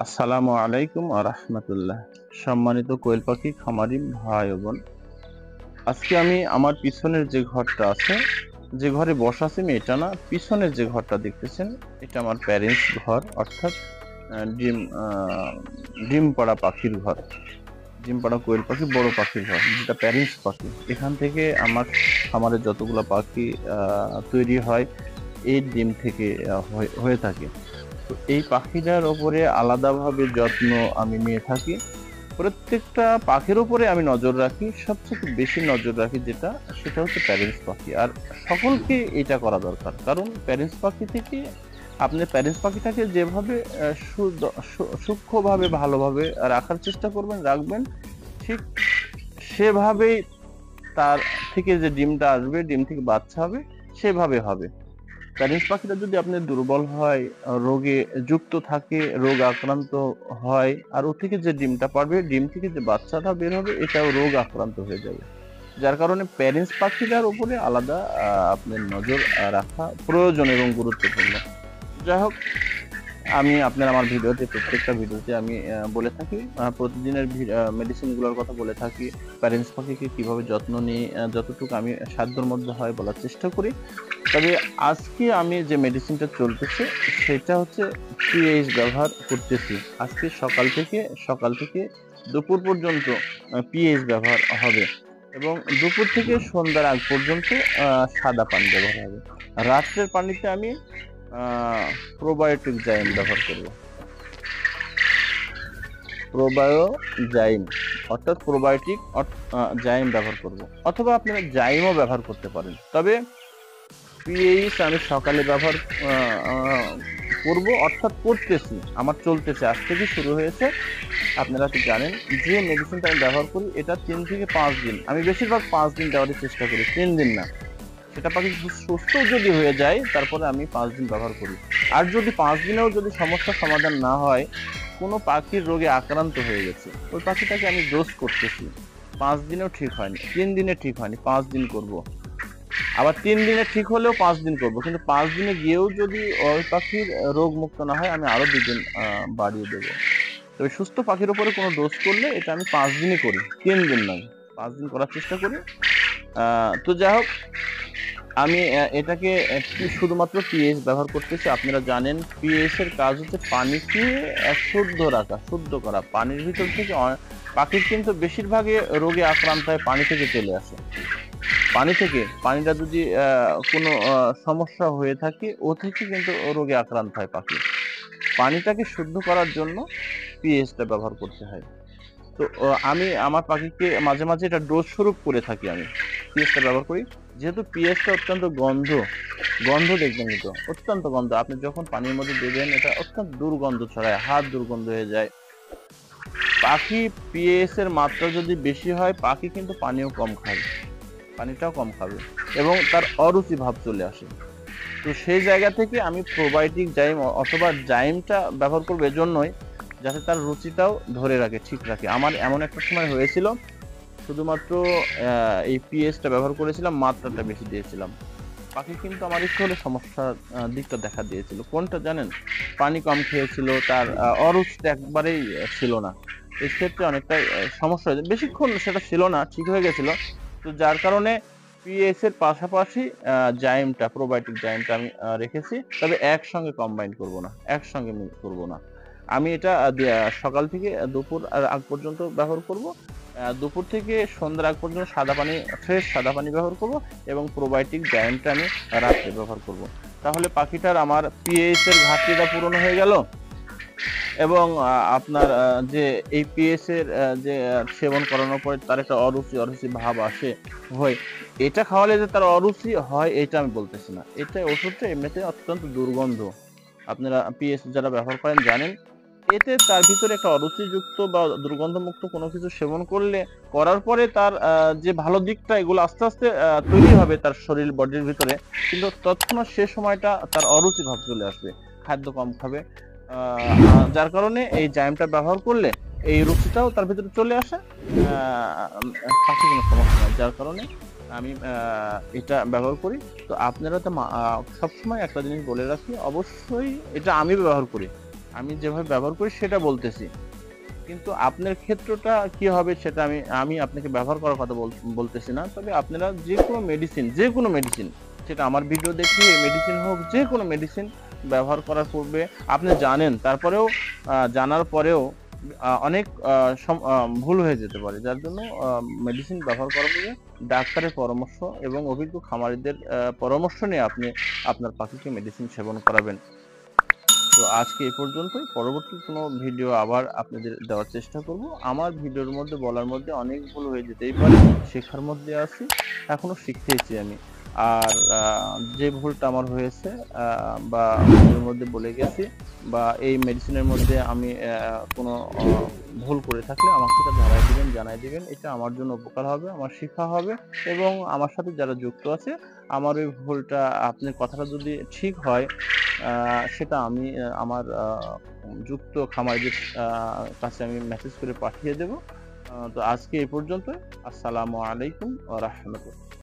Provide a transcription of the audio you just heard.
আসসালামু আলাইকুম ওয়া রাহমাতুল্লাহ। সম্মানিত কোয়েল পাখি খামারি ভাই ও বোন, আজকে আমি আমার পিছনের যে ঘরটা আছে, যে ঘরে বসা আছি আমি এটা না, পিছনের যে ঘরটা দেখতেছেন এটা আমার প্যারেন্টস ঘর, অর্থাৎ ডিম ডিম পাড়া পাখির ঘর। ডিম পাড়া কোয়েল পাখি, বড় পাখির ঘর, যেটা প্যারেন্টস পাখি। এখান থেকে আমার খামারে যতগুলো পাখি তৈরি হয় এই ডিম থেকে হয়ে থাকে। তো এই পাখিটার উপরে আলাদাভাবে যত্ন আমি নিয়ে থাকি। প্রত্যেকটা পাখির উপরে আমি নজর রাখি, সবচেয়ে বেশি নজর রাখি সেটা হচ্ছে প্যারেন্টস পাখি। আর সকলকে এটা করা দরকার, কারণ প্যারেন্টস পাখি থেকে আপনি প্যারেন্টস পাখিটাকে যেভাবে সূক্ষ্মভাবে ভালোভাবে রাখার চেষ্টা করবেন, রাখবেন, ঠিক সেভাবেই তার থেকে যে ডিমটা আসবে, ডিম থেকে বাচ্চা হবে, সেভাবে হবে। প্যারেন্টস পাখিটা যদি আপনি দুর্বল হয়, রোগে যুক্ত থাকে, রোগ আক্রান্ত হয়, আর ও থেকে যে ডিমটা পারবে, ডিম থেকে যে বাচ্চাটা বের হবে, এটাও রোগ আক্রান্ত হয়ে যাবে। যার কারণে প্যারেন্টস পাখিটার উপরে আলাদা আপনার নজর রাখা প্রয়োজন এবং গুরুত্বপূর্ণ। যাই হোক, আমি আমার প্রত্যেকটা ভিডিওতে আমি বলে থাকি, প্রতিদিনের মেডিসিন গুলোর কথা বলে থাকি, প্যারেন্টস পাখিকে কিভাবে যত্ন নিই, যতটুকু আমি সাধ্যের মধ্যে হয় বলার চেষ্টা করি। তবে আজকে আমি যে মেডিসিনটা চলতেছে সেটা হচ্ছে পিএইচ ব্যবহার করতেছি। আজকে সকাল থেকে দুপুর পর্যন্ত পিএইচ ব্যবহার হবে, এবং দুপুর থেকে সন্ধ্যার আগ পর্যন্ত সাদা পানি ব্যবহার হবে। রাত্রের পানিতে আমি প্রোবায়োটিক জাইম ব্যবহার করব। প্রোবায়োজাইম অর্থাৎ প্রোবায়োটিক জাইম ব্যবহার করব, অথবা আপনারা জাইমও ব্যবহার করতে পারেন। তবে পিএইচ আমি সকালে ব্যবহার করব, অর্থাৎ করতেছি, আমার চলতেছে, আজ থেকে শুরু হয়েছে। আপনারা তো জানেন যে মেডিসিনটা আমি ব্যবহার করি এটা 3 থেকে 5 দিন, আমি বেশিরভাগ 5 দিন দেওয়ার চেষ্টা করি, 3 দিন না। সেটা পাখি সুস্থ যদি হয়ে যায় তারপরে আমি 5 দিন ব্যবহার করি। আর যদি 5 দিনেও যদি সমস্যার সমাধান না হয়, কোনো পাখির রোগে আক্রান্ত হয়ে গেছে, ওই পাখিটাকে আমি ডোজ করতেছি। 5 দিনেও ঠিক হয়নি, 3 দিনে ঠিক হয়নি, 5 দিন করব। আবার 3 দিনে ঠিক হলেও 5 দিন করব, কিন্তু 5 দিনে গিয়েও যদি ওই পাখির রোগ মুক্ত না হয়, আমি আরো 2 দিন বাড়িয়ে দেব। তবে সুস্থ পাখির উপরে কোনো ডোজ করলে এটা আমি 5 দিনই করি, 3 দিন নয়, 5 দিন করার চেষ্টা করি। তো যাই হোক, আমি এটাকে শুধুমাত্র পিএইচ ব্যবহার করতেছি। আপনারা জানেন পিএইচ এর কাজ হচ্ছে পানিকে শুদ্ধ রাখা, শুদ্ধ করা। পানির ভিতর থেকে পাখির কিন্তু বেশিরভাগই রোগে আক্রান্ত হয় পানি থেকে চলে আসে। পানিটা যদি কোনো সমস্যা হয়ে থাকে, ও থেকে কিন্তু রোগে আক্রান্ত হয় পাখি। পানিটাকে শুদ্ধ করার জন্য পিএইচটা ব্যবহার করতে হয়। তো আমি আমার পাখিকে মাঝে মাঝে এটা ডোজ স্বরূপ করে থাকি, আমি পিএইচটা ব্যবহার করি। যেহেতু পিএইচটা অত্যন্ত গন্ধ দেখবেন, কিন্তু অত্যন্ত গন্ধ, আপনি যখন পানির মধ্যে দেবেন এটা অত্যন্ত দুর্গন্ধ ছড়ায়, হাত দুর্গন্ধ হয়ে যায়। পাখি পিএইচ এর মাত্রা যদি বেশি হয়, পাখি কিন্তু পানিটাও কম খাবে এবং তার অরুচি ভাব চলে আসে। তো সেই জায়গা থেকে আমি প্রোবায়োটিক জাইম অথবা জাইমটা ব্যবহার করবো এজন্যই, যাতে তার রুচিটাও ধরে রাখে, ঠিক রাখে। আমার এমন একটা সময় হয়েছিল, শুধুমাত্র এই পিএইচটা ব্যবহার করেছিলাম, মাত্রাটা বেশি দিয়েছিলাম, পাখি কিন্তু আমার একটু হলে সমস্যার দিকটা দেখা দিয়েছিল। কোনটা জানেন? পানি কম খেয়েছিল, তার অরুচিটা একবারেই ছিল না। এক্ষেত্রে অনেকটা সমস্যা হয়েছে, বেশিক্ষণ সেটা ছিল না, ঠিক হয়ে গেছিল। তো যার কারণে পিএইচ এর পাশাপাশি জাইমটা, প্রোবায়োটিক জাইমটা আমি রেখেছি। তবে একসঙ্গে কম্বাইন করব না, একসঙ্গে মিল করব না। আমি এটা সকাল থেকে দুপুর আগ পর্যন্ত ব্যবহার করব। দুপুর থেকে সন্ধ্যার আগ পর্যন্ত ফ্রেশ সাদা পানি ব্যবহার করব, এবং প্রোবায়োটিক জাইমটা আমি রাত্রে ব্যবহার করব। তাহলে পাখিটার আমার পিএইচ এর ঘাটতিটা পূরণ হয়ে গেল, এবং আপনার যে এই পিএইচ এর যে সেবন করানোর পরে তার একটা অরুচি ভাব আসে হয়, এটা খাওয়ালে যে তার অরুচি হয় এটা আমি বলতেছি না। এটা ওষুধটা এমনিতে অত্যন্ত দুর্গন্ধ, আপনারা পিএইচ যারা ব্যবহার করেন জানেন। এতে তার ভিতরে একটা অরুচিযুক্ত বা দুর্গন্ধমুক্ত কোনো কিছু সেবন করার পরে তার যে ভালো দিকটা, এগুলো আস্তে আস্তে তৈরি হবে তার বডির ভিতরে, কিন্তু তৎক্ষণাৎ সে সময়টা তার অরুচি ভাব চলে আসবে, খাদ্য কম খাবে। যার কারণে এই জাইমটা ব্যবহার করলে এই রুচিটাও তার ভিতরে চলে আসে, পাখি কোনো সমস্যা নাই। যার কারণে আমি এটা ব্যবহার করি। তো আপনারা তো সবসময় একটা জিনিস বলে রাখি, অবশ্যই এটা আমি ব্যবহার করি, আমি যেভাবে ব্যবহার করি সেটা বলতেছি। কিন্তু আপনার ক্ষেত্রটা কি হবে সেটা আমি আপনাকে ব্যবহার করার কথা বলতেছি না। তবে আপনারা যেকোনো মেডিসিন সেটা আমার ভিডিও দেখে মেডিসিন হোক, যেকোনো মেডিসিন ব্যবহার করার পূর্বে আপনি জানেন, তারপরেও জানার পরেও অনেক ভুল হয়ে যেতে পারে। যার জন্য মেডিসিন ব্যবহার করার পূর্বে ডাক্তারের পরামর্শ এবং অভিজ্ঞ খামারিদের পরামর্শ নিয়ে আপনি আপনার পাখিকে মেডিসিন সেবন করাবেন। তো আজকে এই পর্যন্তই। পরবর্তী কোনো ভিডিও আবার আপনাদের দেওয়ার চেষ্টা করব। আমার ভিডিওর মধ্যে বলার মধ্যে অনেক ভুল হয়ে যেতেই পারে। শেখার মধ্যে আছি। এখনো শিখতেইছি আমি। আর যে ভুলটা আমার হয়েছে বা ভিডিওর মধ্যে বলে গেছি বা এই মেডিসিনের মধ্যে আমি কোনো ভুল করে থাকলে আমাকে সেটা ধরায় দিবেন, জানায় দিবেন। এটা আমার জন্য উপকার হবে, আমার শিক্ষা হবে এবং আমার সাথে যারা যুক্ত আছে আমার ওই ভুলটা আপনার কথাটা যদি ঠিক হয় সেটা আমি আমার যুক্ত খামারিদের কাছে আমি মেসেজ করে পাঠিয়ে দেব। তো আজকে এই পর্যন্তই। আসসালামু আলাইকুম ওয়া রাহমাতুল্লাহ।